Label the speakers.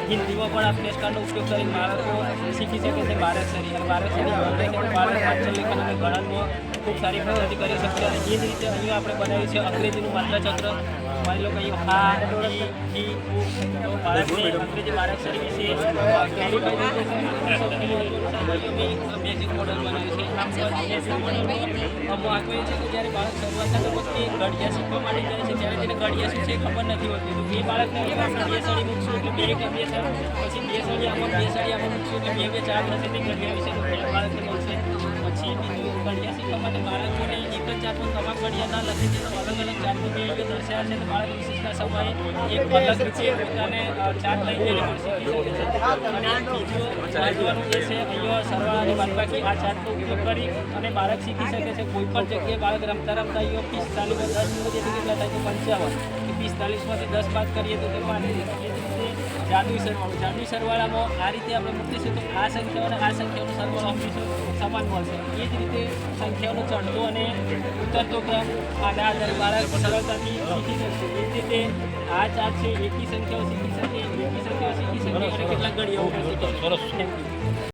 Speaker 1: हिंदीમાં પણ આ ફ્લેશ કાર્ડનો ઉપયોગ કરીને બાળકો શીખી શકે છે બારકસરી અને બારકસરી બાળક વાંચન લેખન અને ગણનમાં ખૂબ સારી પ્રગતિ કરી શકશે અને એ જ રીતે અહીં આપણે બનાવ્યું છે અંગ્રેજીનું માત્રાચક્ર માની લો કે અહીં હા ઈ તો બાળકને અંગ્રેજી બારકસરી વિશે બેઝિક મોડલ બનાવ્યું છે આમાં આખું એ છે કે જ્યારે બાળક શરૂઆતના તબક્કે ગળિયા શીખવા માટે જાય છે ત્યારે તેને ગળિયા શું છે ખબર નથી હોતી તો એ બાળકને બે સળી મૂકશું એટલે બે કે બે સળી પછી બે સળી આમાં મૂકશું એટલે બે ચાર થશે તે ગળિયા વિશે બાળકને મળશે પછી બીજું ગળિયા શીખવા માટે બાળકોને એક જ જાતનું તમામ ગળિયા ના લખી દે અલગ અલગ જાતનું બે દર્શાવે છે તો બાળક વિશેષના સમયે એક અલગ રીતે પોતાને ચાર્ટ લઈ જઈને પણ શીખી શકે છે અને બીજું મહત્વનું જે છે અહીંયા સરવાળા અને બાદબાકી આ ચાર્ટનો ઉપયોગ કરી અને બાળક શીખી શકે છે કોઈ પણ જગ્યાએ બાળક રમતા અહીંયા 45 10 દિવસ કેટલા થાય તો 55 કે 45માંથી 10 બાદ કરીએ તો તે 5 જાદુઈ સરવાળામાં આ રીતે આપણે મૂકીશું તો આ સંખ્યાઓ અને આ સંખ્યાનો સરવાળો હંમેશા સમાન મળશે એ જ રીતે સંખ્યાઓનો ચડતો અને ઉતરતો ક્રમ આના આધારે બાળક સરળતાથી શીખી શકશે એ જ રીતે આ ચાર્ટ છે એકી સંખ્યાઓ શીખી શકે એકી સંખ્યાઓ શીખી શકે અને કેટલાક ઘડિયાઓ શીખી શકે. Thank you.